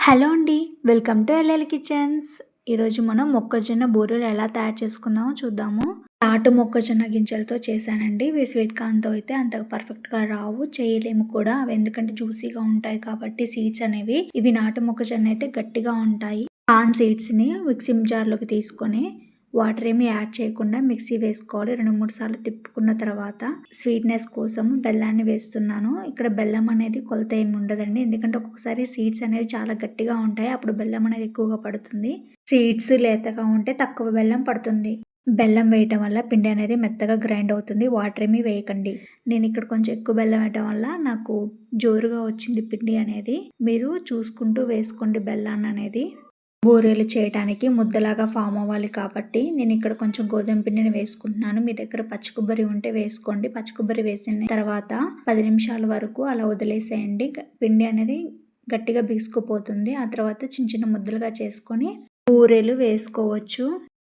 Hello అండి. Welcome to LL kitchens. ఈరోజు మనం మొక్కజొన్న బూరెలు ఎలా తయారు చేసుకుందామో చూద్దాము. నాటు మొక్కజొన్న గింజలతో చేశానండి. ఇవి స్వీట్ కార్న్‌తో అయితే అంత పర్ఫెక్ట్‌గా రావు. చేయలేము కూడా. అవి ఎందుకంటే జ్యూసీగా ఉంటాయి కాబట్టి సీడ్స్ అనేవి. ఇవి నాటు మొక్కజొన్న అయితే గట్టిగా ఉంటాయి. కార్న్ సీడ్స్‌ని మిక్సింగ్ జార్‌లోకి తీసుకొని వాటర్ ఏమి యాడ్ చేయకుండా మిక్సీ వేసుకోవాలి. 2, 3 సార్లు తిప్పుకున్న తర్వాత స్వీట్‌నెస్ కోసం బెల్లాన్ని వేస్తున్నాను. ఇక్కడ బెల్లం అనేది కొలత ఏమి ఉండదండి. ఎందుకంటే ఒక్కొక్కసారి సీడ్స్ అనేవి చాలా గట్టిగా ఉంటాయి. అప్పుడు బెల్లం అనేది ఎక్కువగా పడుతుంది. సీడ్స్ లేతగా ఉంటే తక్కువ బెల్లం పడుతుంది. బెల్లం వేయటం వల్ల పిండి అనేది మెత్తగా గ్రైండ్ అవుతుంది. వాటర్ ఏమి వేయకండి. నేను ఇక్కడ కొంచెం ఎక్కువ బెల్లం వేయటం వల్ల నాకు జోరుగా వచ్చింది పిండి అనేది. మీరు చూసుకుంటూ వేసుకోండి బెల్లాన్ని అనేది. బూరెలు చేయడానికి ముద్దలాగా ఫామ్ అవ్వాలి కాబట్టి నేను ఇక్కడ కొంచెం గోధుమ పిండిని వేసుకుంటున్నాను. మీ దగ్గర పచ్చి కొబ్బరి ఉంటే వేసుకోండి. పచ్చి కొబ్బరి వేసిన తర్వాత 10 నిమిషాల వరకు అలా వదిలేసేయండి. పిండి అనేది గట్టిగా బిగుసుకుపోతుంది. ఆ తర్వాత చిన్న చిన్న ముద్దలుగా చేసుకొని బూరెలు వేసుకోవచ్చు.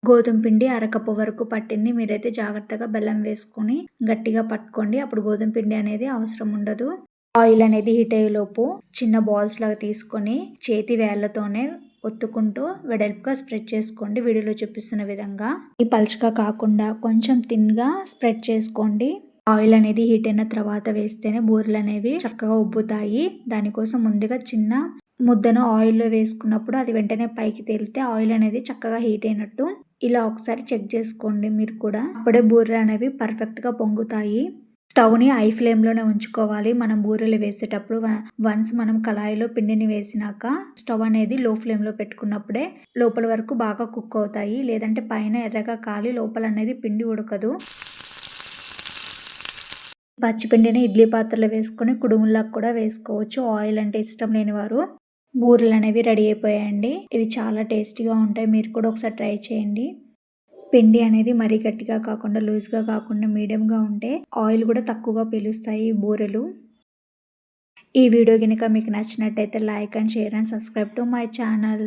గోధుమ పిండి అరకప్పు వరకు పట్టింది. మీరైతే జాగ్రత్తగా బెల్లం వేసుకొని గట్టిగా పట్టుకోండి. అప్పుడు గోధుమ పిండి అనేది అవసరం ఉండదు. ఆయిల్ అనేది హీట్ అయ్యేలోపు చిన్న బాల్స్ లాగా తీసుకొని చేతి వేళ్లతోనే ఒత్తుకుంటూ వెడల్పుగా స్ప్రెడ్ చేసుకోండి. వీడియోలో చూపిస్తున్న విధంగా. ఈ పలుచగా కాకుండా కొంచెం థిన్‌గా స్ప్రెడ్ చేసుకోండి. ఆయిల్ అనేది హీట్ అయిన తర్వాత వేస్తేనే బూరెలు అనేవి చక్కగా ఉబ్బుతాయి. దానికోసం ముందుగా చిన్న ముద్దను ఆయిల్లో వేసుకున్నప్పుడు అది వెంటనే పైకి తేలితే ఆయిల్ అనేది చక్కగా హీట్ అయినట్టు. ఇలా ఒకసారి చెక్ చేసుకోండి మీరు కూడా. అప్పుడే బూరెలు అనేవి పర్ఫెక్ట్‌గా పొంగుతాయి. స్టవ్‌ని హై ఫ్లేమ్‌లోనే ఉంచుకోవాలి. మనం బూరెలు వేసేటప్పుడు వన్స్ మనం కళాయిలో పిండిని వేసినాక స్టవ్ అనేది లో ఫ్లేమ్‌లో పెట్టుకున్నప్పుడే లోపల వరకు బాగా కుక్ అవుతాయి. లేదంటే పైన ఎర్రగా కాలి లోపల అనేది పిండి ఉడకదు. పచ్చిపిండిని ఇడ్లీ పాత్రలో వేసుకొని కుడుముల్లాగా కూడా వేసుకోవచ్చు. ఆయిల్ అంటే ఇష్టం లేని వారు. బూరెలు అనేవి రెడీ అయిపోయాయండి. ఇవి చాలా టేస్టీగా ఉంటాయి. మీరు కూడా ఒకసారి ట్రై చేయండి. పిండి అనేది మరీ గట్టిగా కాకుండా లూజ్‌గా కాకుండా మీడియంగా ఉంటే ఆయిల్ కూడా తక్కువగా పీలుస్తాయి ఈ బూరెలు. ఈ వీడియో గనుక మీకు నచ్చినట్టయితే like and share and subscribe to my channel.